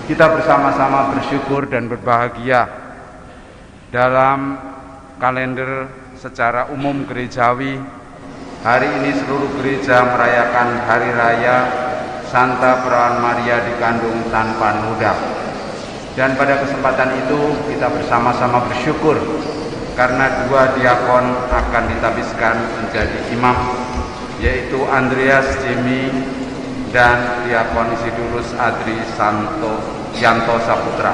Kita bersama-sama bersyukur dan berbahagia dalam kalender secara umum gerejawi. Hari ini seluruh gereja merayakan Hari Raya Santa Perawan Maria dikandung tanpa noda. Dan pada kesempatan itu kita bersama-sama bersyukur karena 2 diakon akan ditabiskan menjadi imam, yaitu Andreas Jimmy dan Diakon Isidurus Adri Yanto Saputra.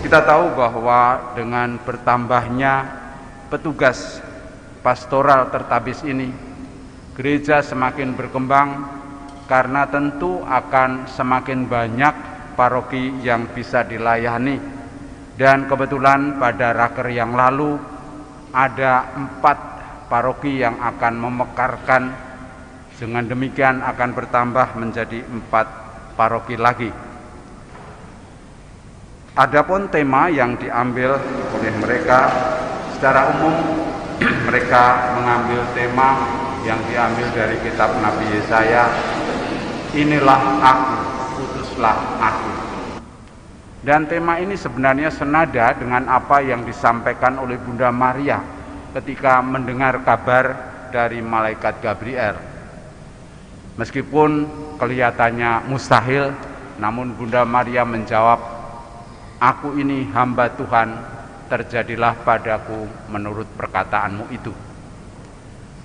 Kita tahu bahwa dengan bertambahnya petugas pastoral tertabis ini, gereja semakin berkembang karena tentu akan semakin banyak paroki yang bisa dilayani. Dan kebetulan pada raker yang lalu ada 4 paroki yang akan memekarkan. Dengan demikian akan bertambah menjadi 4 paroki lagi. Adapun tema yang diambil oleh mereka, secara umum mereka mengambil tema yang diambil dari kitab Nabi Yesaya, "Inilah aku, utuslah aku." Dan tema ini sebenarnya senada dengan apa yang disampaikan oleh Bunda Maria ketika mendengar kabar dari malaikat Gabriel. Meskipun kelihatannya mustahil, namun Bunda Maria menjawab, "Aku ini hamba Tuhan, terjadilah padaku menurut perkataanmu itu."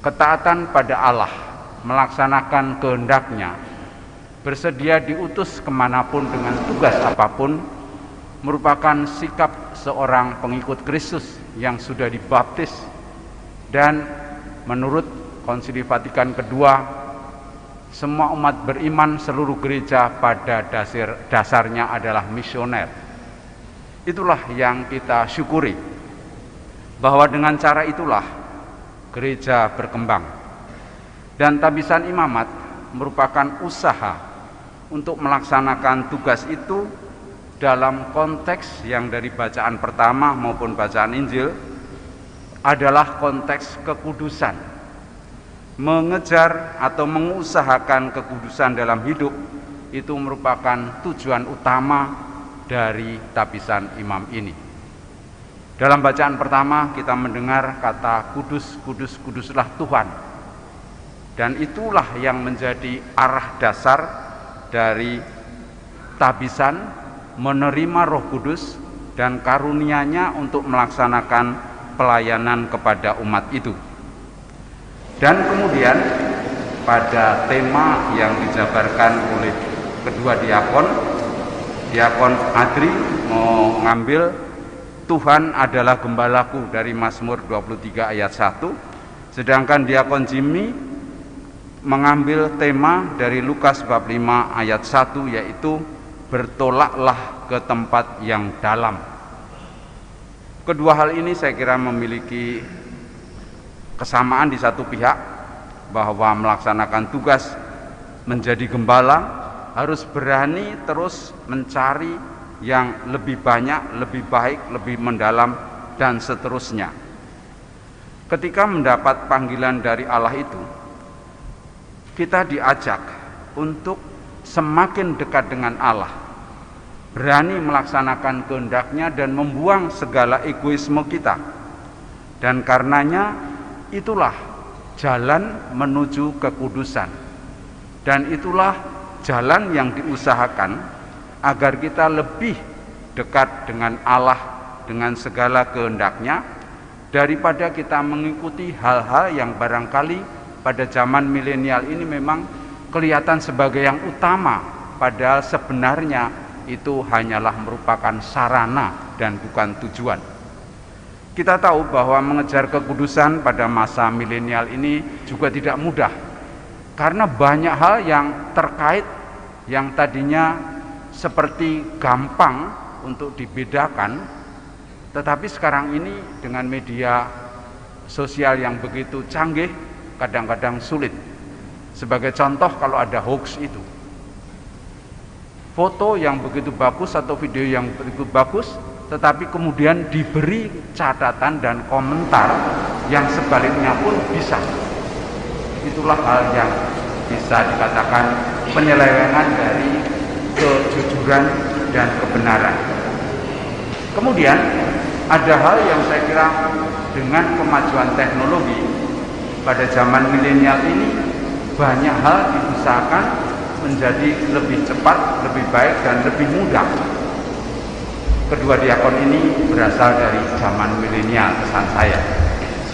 Ketaatan pada Allah, melaksanakan kehendak-Nya, bersedia diutus kemanapun dengan tugas apapun, merupakan sikap seorang pengikut Kristus yang sudah dibaptis. Dan menurut Konsili Vatikan kedua, semua umat beriman seluruh gereja pada dasarnya adalah misioner. Itulah yang kita syukuri, bahwa dengan cara itulah gereja berkembang. Dan tabisan imamat merupakan usaha untuk melaksanakan tugas itu dalam konteks yang dari bacaan pertama maupun bacaan Injil adalah konteks kekudusan. Mengejar atau mengusahakan kekudusan dalam hidup itu merupakan tujuan utama dari tabisan imam ini. Dalam bacaan pertama kita mendengar kata kudus, kudus, kuduslah Tuhan. Dan itulah yang menjadi arah dasar dari tabisan menerima Roh Kudus dan karunia-Nya untuk melaksanakan pelayanan kepada umat itu. Dan kemudian pada tema yang dijabarkan oleh kedua diakon, Diakon Adri mengambil Tuhan adalah gembalaku dari Mazmur 23 ayat 1, sedangkan Diakon Jimmy mengambil tema dari Lukas bab 5 ayat 1, yaitu bertolaklah ke tempat yang dalam. Kedua hal ini saya kira memiliki kesamaan di satu pihak, bahwa melaksanakan tugas menjadi gembala harus berani terus mencari yang lebih banyak, lebih baik, lebih mendalam, dan seterusnya. Ketika mendapat panggilan dari Allah itu, kita diajak untuk semakin dekat dengan Allah, berani melaksanakan kehendak-Nya dan membuang segala egoisme kita. Dan karenanya itulah jalan menuju kekudusan, dan itulah jalan yang diusahakan agar kita lebih dekat dengan Allah dengan segala kehendak-Nya, daripada kita mengikuti hal-hal yang barangkali pada zaman milenial ini memang kelihatan sebagai yang utama, padahal sebenarnya itu hanyalah merupakan sarana dan bukan tujuan. Kita tahu bahwa mengejar kekudusan pada masa milenial ini juga tidak mudah, karena banyak hal yang terkait yang tadinya seperti gampang untuk dibedakan, tetapi sekarang ini dengan media sosial yang begitu canggih kadang-kadang sulit. Sebagai contoh, kalau ada hoax itu, foto yang begitu bagus atau video yang begitu bagus, tetapi kemudian diberi catatan dan komentar yang sebaliknya pun bisa. Itulah hal yang bisa dikatakan penyelewengan dari kejujuran dan kebenaran. Kemudian ada hal yang saya kira dengan kemajuan teknologi pada zaman milenial ini banyak hal diusahakan menjadi lebih cepat, lebih baik dan lebih mudah. Kedua diakon ini berasal dari zaman milenial kesan saya.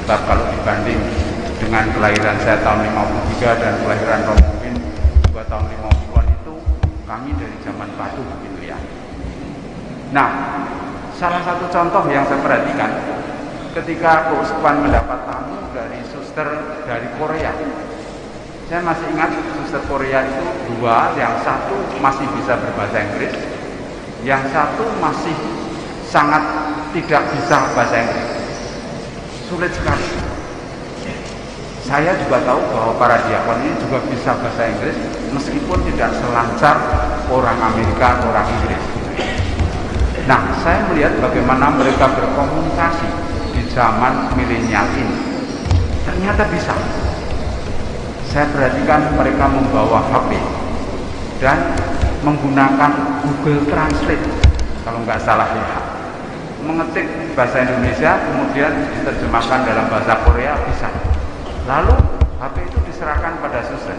Sebab kalau dibanding dengan kelahiran saya tahun 53 dan kelahiran Romo Bin juga tahun 50-an itu, kami dari zaman batu gitu ya. Nah, salah satu contoh yang saya perhatikan ketika keuskupan mendapat tamu dari suster dari Korea. Saya masih ingat suster Korea itu dua, yang satu masih bisa berbahasa Inggris, yang satu masih sangat tidak bisa bahasa Inggris. Sulit sekali. Saya juga tahu bahwa para diakon ini juga bisa bahasa Inggris meskipun tidak selancar orang Amerika atau orang Inggris. Nah, saya melihat bagaimana mereka berkomunikasi di zaman milenial ini. Ternyata bisa. Saya perhatikan mereka membawa HP dan menggunakan Google Translate, kalau nggak salah ya. Mengetik bahasa Indonesia kemudian diterjemahkan dalam bahasa Korea bisa. Lalu HP itu diserahkan pada suster.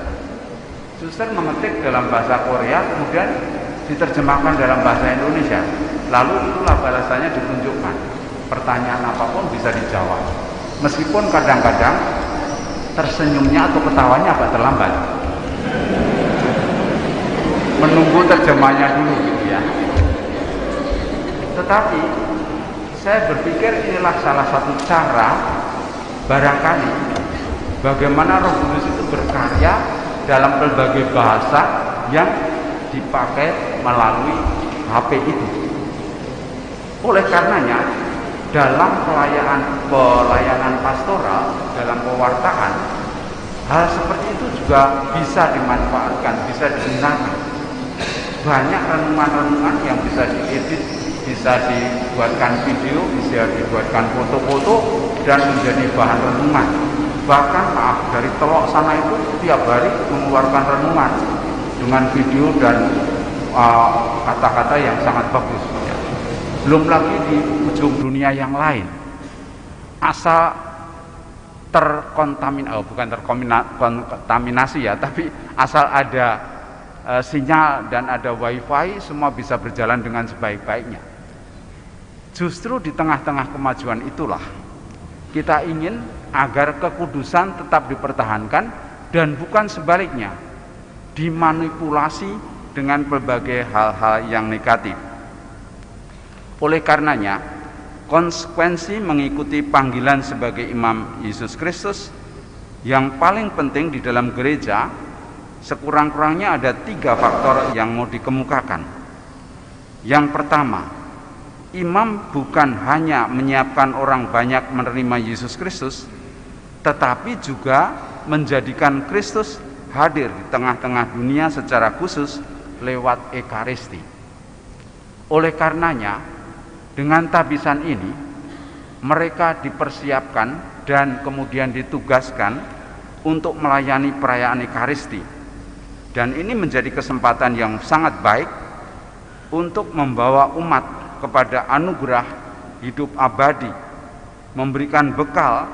Suster mengetik dalam bahasa Korea kemudian diterjemahkan dalam bahasa Indonesia. Lalu itulah balasannya ditunjukkan. Pertanyaan apapun bisa dijawab. Meskipun kadang-kadang tersenyumnya atau ketawanya agak terlambat. Menunggu terjemahnya dulu gitu ya. Tetapi saya berpikir inilah salah satu cara barangkali bagaimana Roh Kudus itu berkarya dalam berbagai bahasa yang dipakai melalui HP itu. Oleh karenanya dalam pelayanan pastoral, dalam pewartaan, hal seperti itu juga bisa dimanfaatkan, bisa digunakan. Banyak renungan-renungan yang bisa diedit, bisa dibuatkan video, bisa dibuatkan foto-foto dan menjadi bahan renungan. Bahkan dari Telok sana itu tiap hari mengeluarkan renungan dengan video dan kata-kata yang sangat bagus. Belum lagi di ujung dunia yang lain, asal terkontaminasi ya, tapi asal ada sinyal dan ada wifi, semua bisa berjalan dengan sebaik-baiknya. Justru di tengah-tengah kemajuan itulah kita ingin agar kekudusan tetap dipertahankan dan bukan sebaliknya dimanipulasi dengan berbagai hal-hal yang negatif. Oleh karenanya, konsekuensi mengikuti panggilan sebagai imam Yesus Kristus yang paling penting di dalam gereja, sekurang-kurangnya ada 3 faktor yang mau dikemukakan. Yang pertama, imam bukan hanya menyiapkan orang banyak menerima Yesus Kristus, tetapi juga menjadikan Kristus hadir di tengah-tengah dunia secara khusus lewat Ekaristi. Oleh karenanya, dengan tabisan ini, mereka dipersiapkan dan kemudian ditugaskan untuk melayani perayaan Ekaristi. Dan ini menjadi kesempatan yang sangat baik untuk membawa umat kepada anugerah hidup abadi, memberikan bekal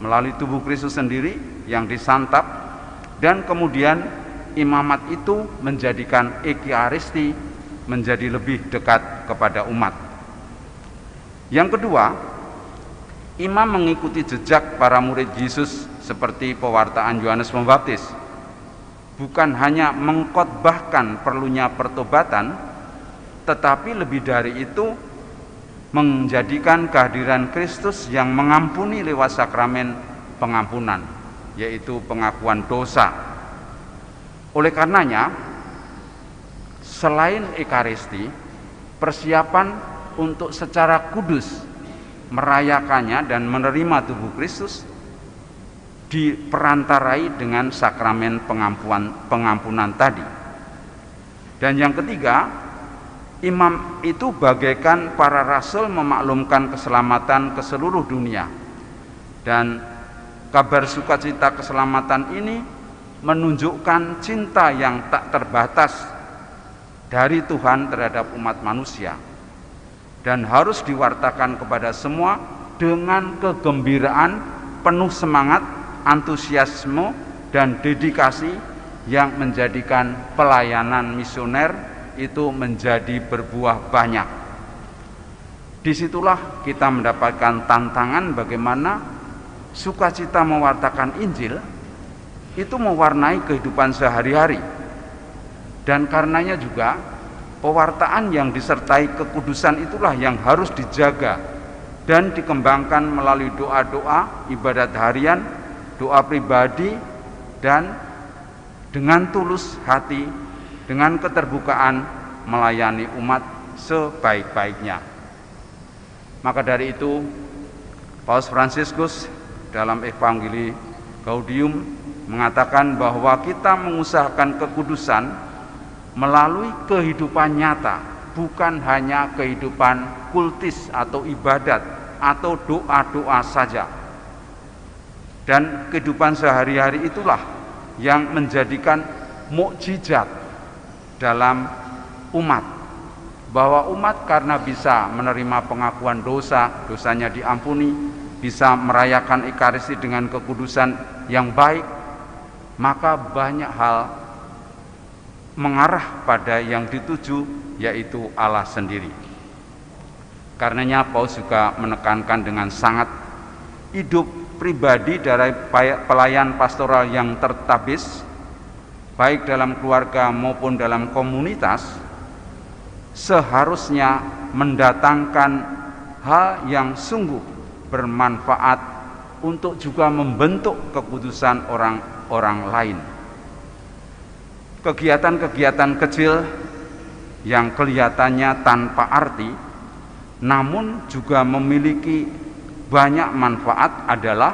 melalui tubuh Kristus sendiri yang disantap, dan kemudian imamat itu menjadikan Ekaristi menjadi lebih dekat kepada umat. Yang kedua, imam mengikuti jejak para murid Yesus seperti pewartaan Yohanes Pembaptis. Bukan hanya mengkhotbahkan perlunya pertobatan, tetapi lebih dari itu menjadikan kehadiran Kristus yang mengampuni lewat sakramen pengampunan, yaitu pengakuan dosa. Oleh karenanya, selain Ekaristi, persiapan untuk secara kudus merayakannya dan menerima tubuh Kristus diperantarai dengan sakramen pengampunan tadi. Dan yang ketiga, imam itu bagaikan para rasul memaklumkan keselamatan ke seluruh dunia. Dan kabar sukacita keselamatan ini menunjukkan cinta yang tak terbatas dari Tuhan terhadap umat manusia, dan harus diwartakan kepada semua dengan kegembiraan, penuh semangat, antusiasme, dan dedikasi yang menjadikan pelayanan misioner itu menjadi berbuah banyak. Disitulah kita mendapatkan tantangan bagaimana sukacita mewartakan Injil itu mewarnai kehidupan sehari-hari. Dan karenanya juga pewartaan yang disertai kekudusan itulah yang harus dijaga dan dikembangkan melalui doa-doa, ibadat harian, doa pribadi, dan dengan tulus hati, dengan keterbukaan melayani umat sebaik-baiknya. Maka dari itu, Paus Fransiskus dalam Evangelii Gaudium mengatakan bahwa kita mengusahakan kekudusan melalui kehidupan nyata, bukan hanya kehidupan kultis atau ibadat atau doa-doa saja. Dan kehidupan sehari-hari itulah yang menjadikan mukjizat dalam umat, bahwa umat karena bisa menerima pengakuan dosa, dosanya diampuni, bisa merayakan Ekaristi dengan kekudusan yang baik, maka banyak hal mengarah pada yang dituju, yaitu Allah sendiri. Karenanya Paus juga menekankan dengan sangat hidup pribadi dari pelayan pastoral yang tertabis, baik dalam keluarga maupun dalam komunitas, seharusnya mendatangkan hal yang sungguh bermanfaat untuk juga membentuk kekudusan orang-orang lain. Kegiatan-kegiatan kecil yang kelihatannya tanpa arti namun juga memiliki banyak manfaat adalah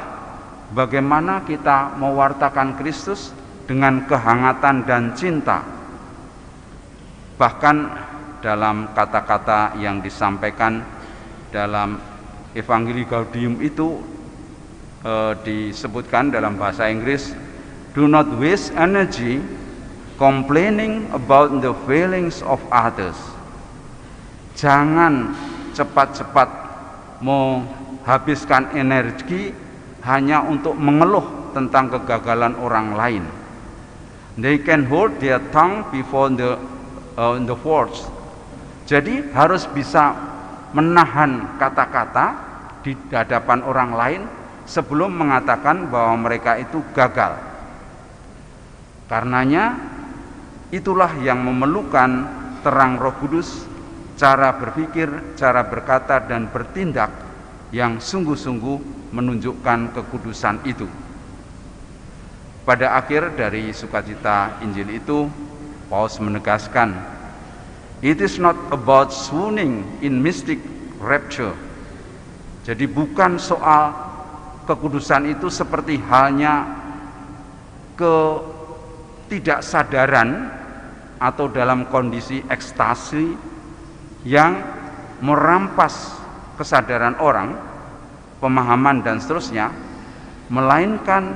bagaimana kita mewartakan Kristus dengan kehangatan dan cinta. Bahkan dalam kata-kata yang disampaikan dalam Evangelii Gaudium itu disebutkan dalam bahasa Inggris, do not waste energy complaining about the failings of others. Jangan cepat-cepat menghabiskan energi hanya untuk mengeluh tentang kegagalan orang lain. They can hold their tongue before the force. Jadi harus bisa menahan kata-kata di hadapan orang lain sebelum mengatakan bahwa mereka itu gagal. Karenanya itulah yang memerlukan terang Roh Kudus, cara berpikir, cara berkata dan bertindak yang sungguh-sungguh menunjukkan kekudusan itu. Pada akhir dari sukacita Injil itu, Paus menegaskan, it is not about swooning in mystic rapture. Jadi bukan soal kekudusan itu seperti halnya ketidaksadaran atau dalam kondisi ekstasi yang merampas kesadaran orang, pemahaman dan seterusnya, melainkan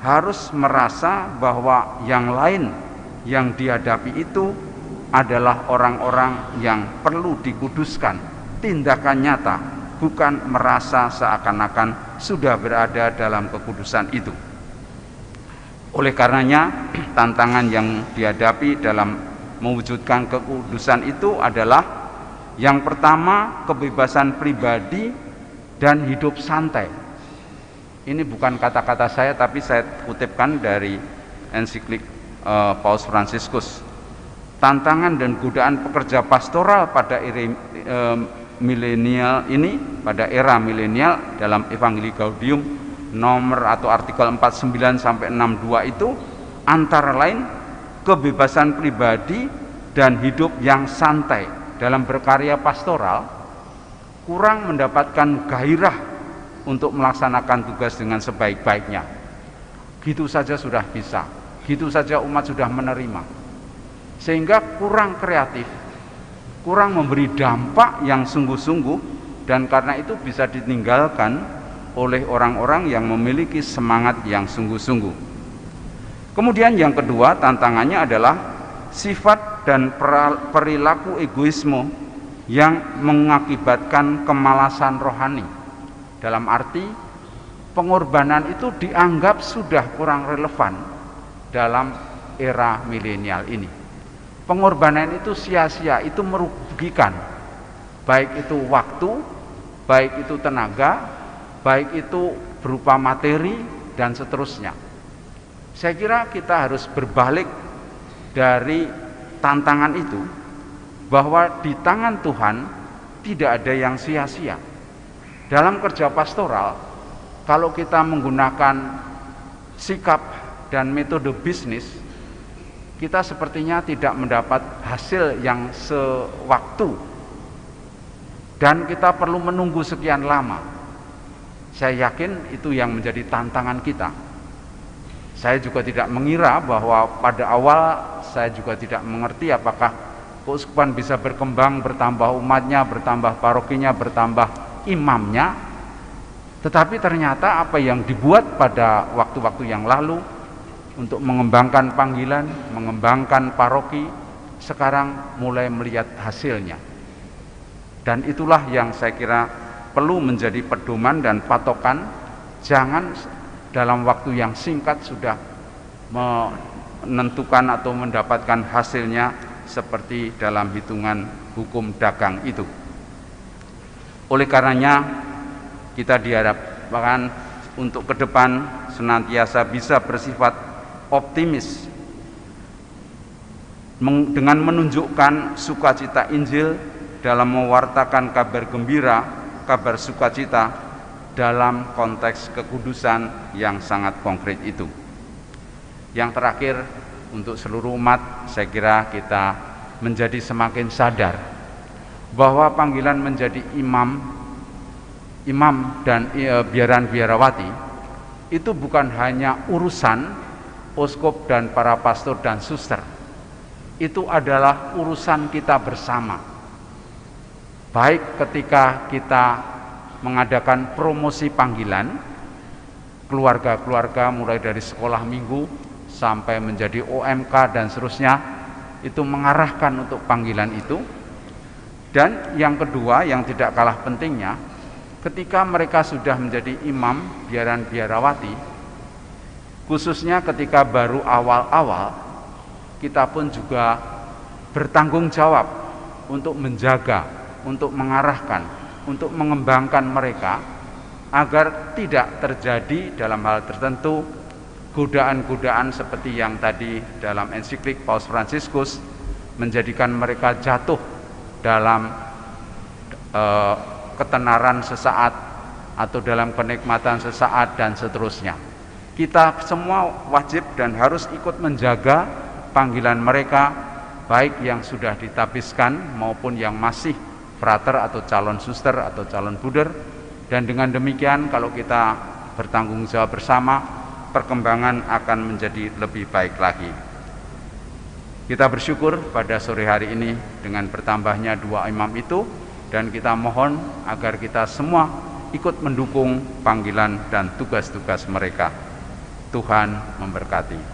harus merasa bahwa yang lain yang dihadapi itu adalah orang-orang yang perlu dikuduskan, tindakan nyata, bukan merasa seakan-akan sudah berada dalam kekudusan itu. Oleh karenanya, tantangan yang dihadapi dalam mewujudkan kekudusan itu adalah yang pertama, kebebasan pribadi dan hidup santai. Ini bukan kata-kata saya, tapi saya kutipkan dari ensiklik Paus Fransiskus. Tantangan dan godaan pekerja pastoral pada milenial ini, pada era milenial, dalam Evangelii Gaudium nomor atau artikel 49 sampai 62 itu antara lain kebebasan pribadi dan hidup yang santai. Dalam berkarya pastoral kurang mendapatkan gairah untuk melaksanakan tugas dengan sebaik-baiknya. Gitu saja sudah bisa, gitu saja umat sudah menerima, sehingga kurang kreatif, kurang memberi dampak yang sungguh-sungguh, dan karena itu bisa ditinggalkan oleh orang-orang yang memiliki semangat yang sungguh-sungguh. Kemudian yang kedua, tantangannya adalah sifat dan perilaku egoisme yang mengakibatkan kemalasan rohani. Dalam arti pengorbanan itu dianggap sudah kurang relevan dalam era milenial ini. Pengorbanan itu sia-sia, itu merugikan, baik itu waktu, baik itu tenaga, baik itu berupa materi dan seterusnya. Saya kira kita harus berbalik dari tantangan itu, bahwa di tangan Tuhan tidak ada yang sia-sia. Dalam kerja pastoral, kalau kita menggunakan sikap dan metode bisnis, kita sepertinya tidak mendapat hasil yang sewaktu, dan kita perlu menunggu sekian lama. Saya yakin itu yang menjadi tantangan kita. Saya juga tidak mengira bahwa pada awal saya juga tidak mengerti apakah keuskupan bisa berkembang, bertambah umatnya, bertambah parokinya, bertambah imamnya. Tetapi ternyata apa yang dibuat pada waktu-waktu yang lalu untuk mengembangkan panggilan, mengembangkan paroki, sekarang mulai melihat hasilnya. Dan itulah yang saya kira perlu menjadi pedoman dan patokan. Jangan dalam waktu yang singkat sudah menentukan atau mendapatkan hasilnya seperti dalam hitungan hukum dagang itu. Oleh karenanya kita diharapkan untuk ke depan senantiasa bisa bersifat optimis dengan menunjukkan sukacita Injil dalam mewartakan kabar gembira, kabar sukacita dalam konteks kekudusan yang sangat konkret itu. Yang terakhir, untuk seluruh umat, saya kira kita menjadi semakin sadar bahwa panggilan menjadi imam dan biaran-biarawati itu bukan hanya urusan uskup dan para pastor dan suster. Itu adalah urusan kita bersama. Baik ketika kita mengadakan promosi panggilan, keluarga-keluarga mulai dari sekolah minggu sampai menjadi OMK dan seterusnya, itu mengarahkan untuk panggilan itu. Dan yang kedua yang tidak kalah pentingnya, ketika mereka sudah menjadi imam, biaran biarawati, khususnya ketika baru awal-awal, kita pun juga bertanggung jawab untuk menjaga, untuk mengarahkan, untuk mengembangkan mereka agar tidak terjadi dalam hal tertentu godaan-godaan seperti yang tadi dalam ensiklik Paus Fransiskus menjadikan mereka jatuh dalam ketenaran sesaat atau dalam kenikmatan sesaat dan seterusnya. Kita semua wajib dan harus ikut menjaga panggilan mereka, baik yang sudah ditabiskan maupun yang masih frater atau calon suster atau calon buder. Dan dengan demikian kalau kita bertanggung jawab bersama, perkembangan akan menjadi lebih baik lagi. Kita bersyukur pada sore hari ini dengan bertambahnya 2 imam itu, dan kita mohon agar kita semua ikut mendukung panggilan dan tugas-tugas mereka. Tuhan memberkati.